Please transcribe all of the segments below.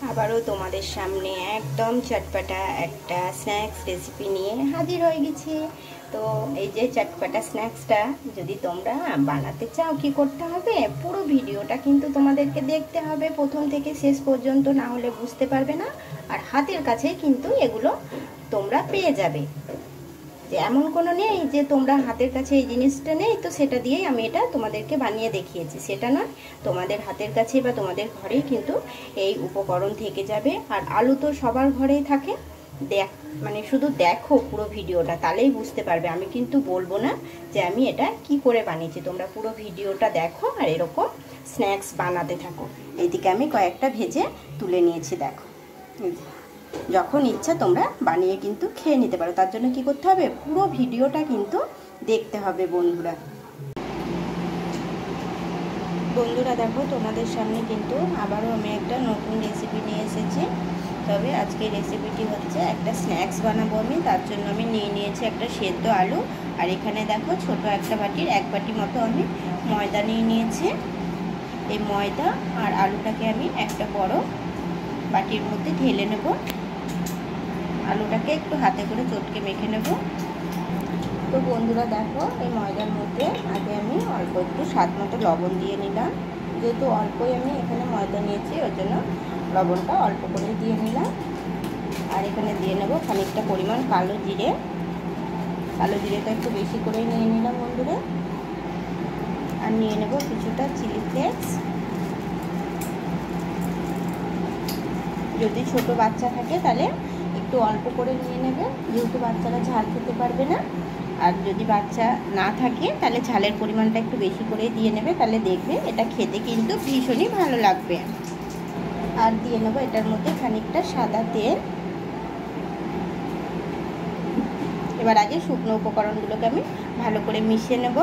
আবারও তোমাদের সামনে একদম চটপটা একটা স্ন্যাক্স রেসিপি নিয়ে হাজির হয়ে গেছি। তো এই যে চটপটা স্ন্যাক্সটা যদি তোমরা বানাতে চাও কি করতে হবে, পুরো ভিডিওটা কিন্তু তোমাদেরকে দেখতে হবে প্রথম থেকে শেষ পর্যন্ত, না হলে বুঝতে পারবে না। আর হাতের কাছে কিন্তু এগুলো তোমরা পেয়ে যাবে, যে এমন কোনো নেই যে তোমরা হাতের কাছে এই জিনিসটা নেই তো সেটা দিয়েই আমি এটা তোমাদেরকে বানিয়ে দেখিয়েছি, সেটা নয়। তোমাদের হাতের কাছে বা তোমাদের ঘরেই কিন্তু এই উপকরণ থেকে যাবে। আর আলু তো সবার ঘরেই থাকে, মানে শুধু দেখো পুরো ভিডিওটা, তাহলেই বুঝতে পারবে। আমি কিন্তু বলবো না যে আমি এটা কি করে বানিয়েছি, তোমরা পুরো ভিডিওটা দেখো আর এরকম স্ন্যাক্স বানাতে থাকো। এইদিকে আমি কয়েকটা ভেজে তুলে নিয়েছি, দেখো। যখন ইচ্ছা তোমরা বানিয়ে কিন্তু খেয়ে নিতে পারো, তার জন্য কি করতে হবে, পুরো ভিডিওটা কিন্তু দেখতে হবে বন্ধুরা। দেখো তোমাদের সামনে কিন্তু আবারও আমি একটা নতুন রেসিপি নিয়ে এসেছি। তবে আজকে রেসিপিটি হচ্ছে একটা স্ন্যাক্স বানাবো আমি, তার জন্য আমি নিয়ে নিয়েছি একটা সেদ্ধ আলু। আর এখানে দেখো ছোট একটা বাটির 1 বাটি মতো আমি ময়দা নিয়ে নিয়েছি। এই ময়দা আর আলুটাকে আমি একটা বড় বাটির মধ্যে ঢেলে নেব। আলুটাকে একটু হাতে করে চটকে মেখে নেব। তো বন্ধুরা দেখো, এই ময়দার মধ্যে আগে আমি অল্প একটু স্বাদ মতো লবণ দিয়ে নিলাম। যেহেতু অল্পই আমি এখানে ময়দা নিয়েছি, ওই জন্য লবণটা অল্প করে দিয়ে নিলাম। আর এখানে দিয়ে নেব খানিকটা পরিমাণ কালো জিরে। কালো জিরেটা একটু বেশি করেই নিয়ে নিলাম বন্ধুরা। আর নিয়ে নেব কিছুটা চিলি ফ্লেক্স। যদি ছোট বাচ্চা থাকে তাহলে একটু অল্প করে নিয়ে নেবে, যেহেতু বাচ্চারা ঝাল খেতে পারবে না। আর যদি বাচ্চা না থাকে তাহলে ঝালের পরিমাণটা একটু বেশি করে দিয়ে নেবে, তাহলে দেখবে এটা খেতে কিন্তু ভীষণই ভালো লাগবে। আর দিয়ে নেব এটার মধ্যে খানিকটা সাদা তেল। এবার আগে শুকনো উপকরণগুলোকে আমি ভালো করে মিশিয়ে নেব।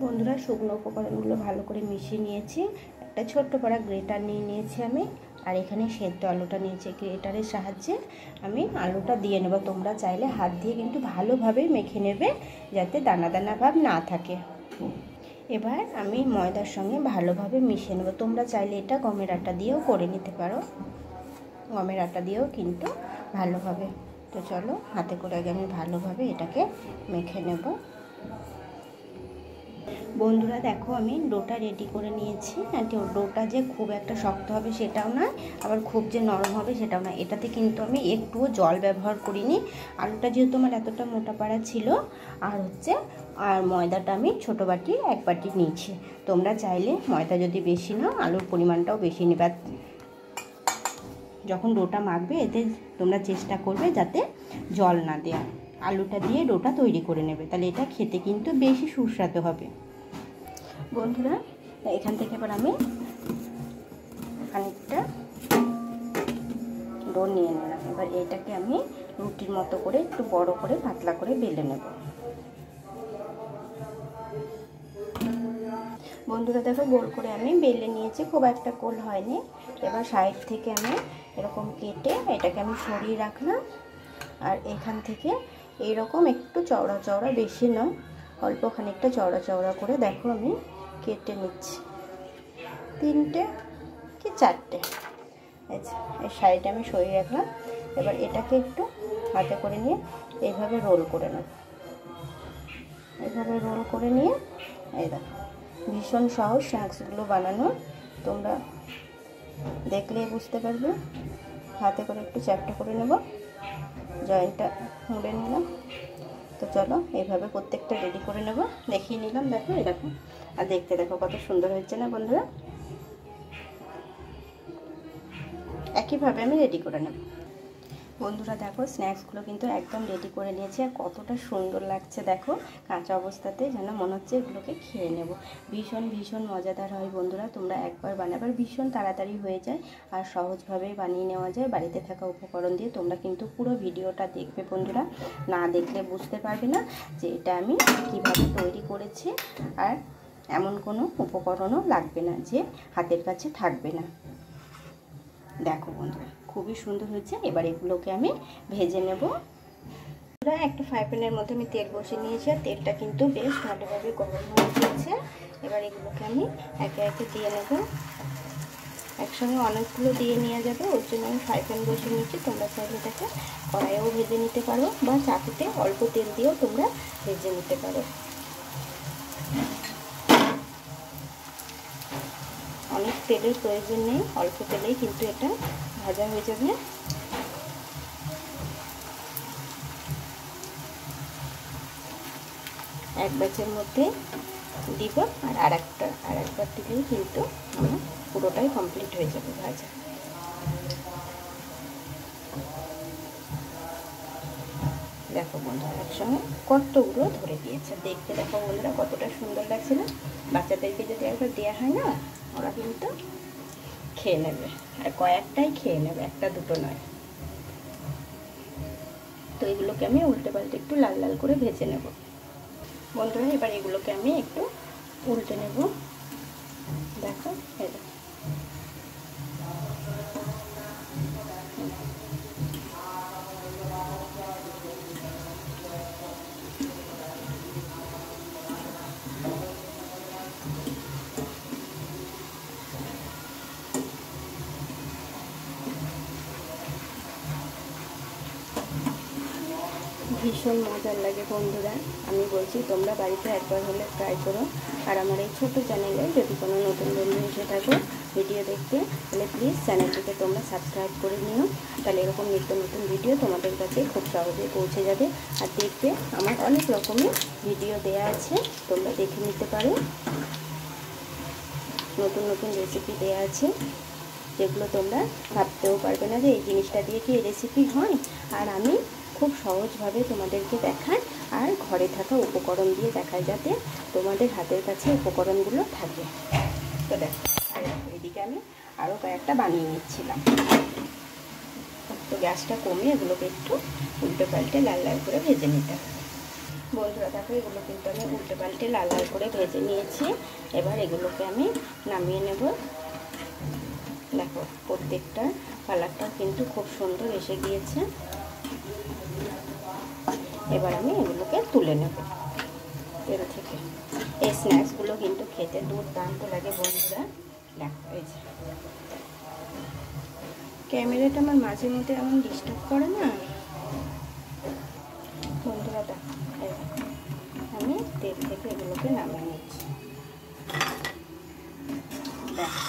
বন্ধুরা শুকনো উপকরণগুলো ভালো করে মিশিয়ে নিয়েছি। একটা ছোট্ট পাড়া গ্রেটার নিয়ে নিয়েছি আমি। আর এখানে সেদ্ধ আলুটা নিয়েছি, গ্রেটারের সাহায্যে আমি আলুটা দিয়ে নেব। তোমরা চাইলে হাত দিয়ে কিন্তু ভালোভাবে মেখে নেবে, যাতে দানা দানা ভাব না থাকে। এবার আমি ময়দার সঙ্গে ভালোভাবে মিশিয়ে নেব। তোমরা চাইলে এটা গমের আটা দিয়েও করে নিতে পারো, গমের আটা দিয়েও কিন্তু ভালোভাবে। তো চলো হাতে করে আগে আমি ভালোভাবে এটাকে মেখে নেব। বন্ধুরা দেখো, আমি ডোটা রেডি করে নিয়েছি। ডোটা যে খুব একটা শক্ত হবে সেটাও না, আবার খুব যে নরম হবে সেটাও না। এটাতে কিন্তু আমি একটুও জল ব্যবহার করিনি। আলুটা যেহেতু আমার এতটা মোটা পাড়া ছিল, আর ময়দাটা আমি ছোটো বাটি 1 বাটি নিয়েছি। তোমরা চাইলে ময়দা যদি বেশি নাও, আলুর পরিমাণটাও বেশি নেবে। যখন ডোটা মাখবে এতে তোমরা চেষ্টা করবে যাতে জল না দেয়া। আলুটা দিয়ে ডোটা তৈরি করে নেবে, তাহলে এটা খেতে কিন্তু বেশি সুস্বাদু হবে। বন্ধুরা এখান থেকে এবার আমি খানিকটা ডো নিয়ে নিলাম। এবার এটাকে আমি রুটির মতো করে একটু বড় করে পাতলা করে বেলে নেব। বন্ধুরা দেখো, গোল করে আমি বেলে নিয়েছি, খুব একটা গোল হয়নি। এবার সাইড থেকে আমি এরকম কেটে এটাকে আমি সরিয়ে রাখলাম। আর এখান থেকে এইরকম একটু চওড়া চওড়া, বেশি নয়, অল্প খানিকটা চওড়া চওড়া করে দেখো আমি কেটে নিচ্ছি। 3টে কি 4টে। আচ্ছা, এই সাইডে আমি সরিয়ে রাখলাম। এবার এটাকে একটু হাতে করে নিয়ে এইভাবে রোল করে নেব। এইভাবে রোল করে নিয়ে এই দেখো, ভীষণ সহজ স্ন্যাক্সগুলো বানানো, তোমরা দেখলে বুঝতে পারবে। হাতে করে একটু চ্যাপটা করে নেব, জয়েন্টটা মুড়ে নিলাম। তো চলো এইভাবে প্রত্যেকটা রেডি করে নেব, দেখিয়ে নিলাম। দেখো এই দেখো, আর দেখতে দেখো কত সুন্দর হয়েছে না বন্ধুরা। একইভাবে আমি রেডি করে নেব। বন্ধুরা দেখো, স্ন্যাক্সগুলো কিন্তু একদম রেডি করে নিয়েছি। আর কতটা সুন্দর লাগছে দেখো, কাঁচা অবস্থাতে যেন মনে হচ্ছে এগুলোকে খেয়ে নেব। ভীষণ ভীষণ মজাদার হয় বন্ধুরা, তোমরা একবার বানাবার, ভীষণ তাড়াতাড়ি হয়ে যায় আর সহজভাবে বানিয়ে নেওয়া যায় বাড়িতে থাকা উপকরণ দিয়ে। তোমরা কিন্তু পুরো ভিডিওটা দেখবে বন্ধুরা, না দেখলে বুঝতে পারবে না যে এটা আমি কিভাবে তৈরি করেছি। আর এমন কোনো উপকরণও লাগবে না যে হাতের কাছে থাকবে না। দেখো বন্ধুরা, খুবই সুন্দর হয়েছে। এবার এগুলোকে আমি ভেজে নেব। একটা ফ্রাই প্যানের মধ্যে আমি তেল বসিয়ে নিয়েছি, আর তেলটা কিন্তু বেশ ভালোভাবে গরম হয়ে গেছে। এবার এগুলোকে আমি একে একে দিয়ে নেব। একসঙ্গে অনেকগুলো দিয়ে নেওয়া যাবে, ওর জন্য আমি ফ্রাই প্যান বসিয়ে নিয়েছি। তোমরা চাইলে এটাকে কড়াইয়েও ভেজে নিতে পারো, বা চাকুতে অল্প তেল দিয়েও তোমরা ভেজে নিতে পারো। অনেক তেলের প্রয়োজন নেই, অল্প তেলেই কিন্তু এটা ভাজা হয়ে যাবে। এক ব্যাচের মধ্যে দিব, আর আরেকবার দিলেই কিন্তু আমার পুরোটাই কমপ্লিট হয়ে যাবে ভাজা। দেখো বন্ধুরা একসঙ্গে কতগুলো ধরে দিয়েছে, দেখতে দেখো বন্ধুরা কতটা সুন্দর লাগছে না। বাচ্চাদেরকে যদি একবার দেওয়া হয় না, ওরা কিন্তু খেয়ে নেবে, আর কয়েকটাই খেয়ে নেবে, একটা দুটো নয়। তো এগুলোকে আমি উল্টে পাল্টে একটু লাল লাল করে ভেজে নেব বন্ধুরা। এবার এগুলোকে আমি একটু উল্টে নেব। দেখো এটা ভীষণ মজার লাগে বন্ধুরা। আমি বলছি তোমরা বাড়িতে একবার হলে ট্রাই করো। আর আমার এই ছোটো চ্যানেলে যদি কোনো নতুন বন্ধু এসে থাকো ভিডিও দেখতে, তাহলে প্লিজ চ্যানেলটিকে তোমরা সাবস্ক্রাইব করে নিও। তাহলে এরকম নিত্য নতুন ভিডিও তোমাদের কাছে খুব সহজে পৌঁছে যাবে। আর দেখবে আমার অনেক রকমের ভিডিও দেয়া আছে, তোমরা দেখে নিতে পারো। নতুন নতুন রেসিপি দেয়া আছে, যেগুলো তোমরা ভাবতেও পারবে না যে এই জিনিসটা দিয়ে কি এই রেসিপি হয়। আর আমি খুব সহজভাবে তোমাদেরকে দেখাই, আর ঘরে থাকা উপকরণ দিয়ে দেখাই, যাতে তোমাদের হাতের কাছে উপকরণগুলো থাকে। তো দেখো, আর এদিকে আমি আরও কয়েকটা বানিয়ে নিচ্ছিলাম। তো গ্যাসটা কমিয়ে এগুলোকে একটু উল্টে পাল্টে লাল লাল করে ভেজে নিতে হবে বন্ধুরা। দেখো এগুলো কিন্তু আমি উল্টে পাল্টে লাল লাল করে ভেজে নিয়েছি। এবার এগুলোকে আমি নামিয়ে নেব। দেখো প্রত্যেকটা কালারটা কিন্তু খুব সুন্দর এসে গিয়েছে। এবার আমি এগুলোকে তুলে নেব তেল থেকে। এই স্ন্যাক্সগুলো কিন্তু খেতে দুর্দান্ত লাগে বন্ধুরা। দেখো এই যে ক্যামেরাটা আমার মাঝে মধ্যে এমন ডিস্টার্ব করে না বন্ধুরা। দেখো আমি তেল থেকে এগুলোকে নামিয়ে নিচ্ছি। দেখো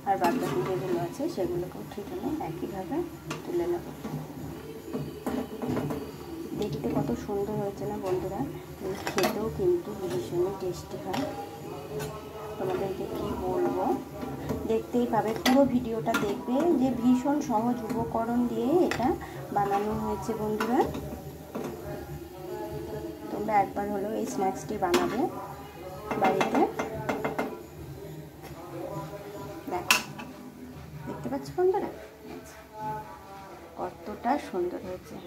আর বাদবাকি যেগুলো আছে সেগুলোকেও ঠিক আমি একইভাবে তুলে নেব। দেখতে কত সুন্দর হয়েছে না বন্ধুরা, খেতেও কিন্তু ভীষণই টেস্টি হয়। তোমাদেরকে কি বলবো, দেখতেই পাবে, পুরো ভিডিওটা দেখবে যে ভীষণ সহজ উপকরণ দিয়ে এটা বানানো হয়েছে বন্ধুরা। তোমরা একবার হলেও এই স্ন্যাক্সটি বানাবে বাড়িতে। দেখো দেখতে পাচ্ছ বন্ধুরা কতটা সুন্দর হয়েছে।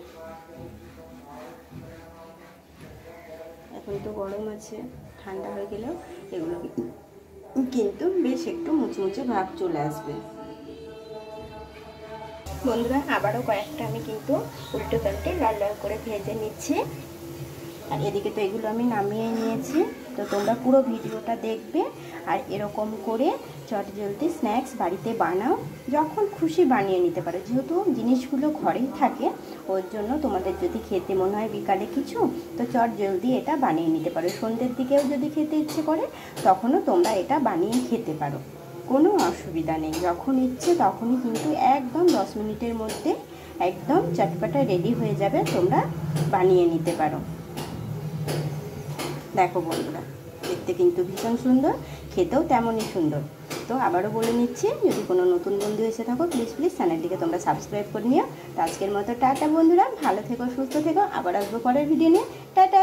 এখন তো গরম আছে, ঠান্ডা হয়ে গেলেও এগুলো কিন্তু বেশ একটু মুচমুচে ভাব চলে আসবে বন্ধুরা। আবারও কয়েকটা আমি কিন্তু উল্টো পাল্টে লাল লাল করে ভেজে নিচ্ছি। আর এদিকে তো এগুলো আমি নামিয়ে নিয়েছি। তো তোমরা পুরো ভিডিওটা দেখবে, আর এরকম করে চটজলদি স্ন্যাক্স বাড়িতে বানাও, যখন খুশি বানিয়ে নিতে পারো। যেহেতু জিনিসগুলো ঘরেই থাকে, ওর জন্য তোমাদের যদি খেতে মনে হয় বিকালে কিছু, তো চটজলদি এটা বানিয়ে নিতে পারো। সন্ধ্যের দিকেও যদি খেতে ইচ্ছে করে তখনও তোমরা এটা বানিয়ে খেতে পারো, কোনো অসুবিধা নেই। যখন ইচ্ছে তখনই কিন্তু একদম 10 মিনিটের মধ্যে একদম চটপটা রেডি হয়ে যাবে, তোমরা বানিয়ে নিতে পারো। দেখো বন্ধুরা দেখতে কিন্তু ভীষণ সুন্দর, খেতেও তেমনই সুন্দর। তো আবারও বলে নিচ্ছি, যদি কোনো নতুন বন্ধু এসে থাকো প্লিজ চ্যানেলটিকে তোমরা সাবস্ক্রাইব করে নিও। তো আজকের মতো টাটা বন্ধুরা, ভালো থেকো, সুস্থ থেকো। আবার আসবো পরের ভিডিও নিয়ে। টাটা।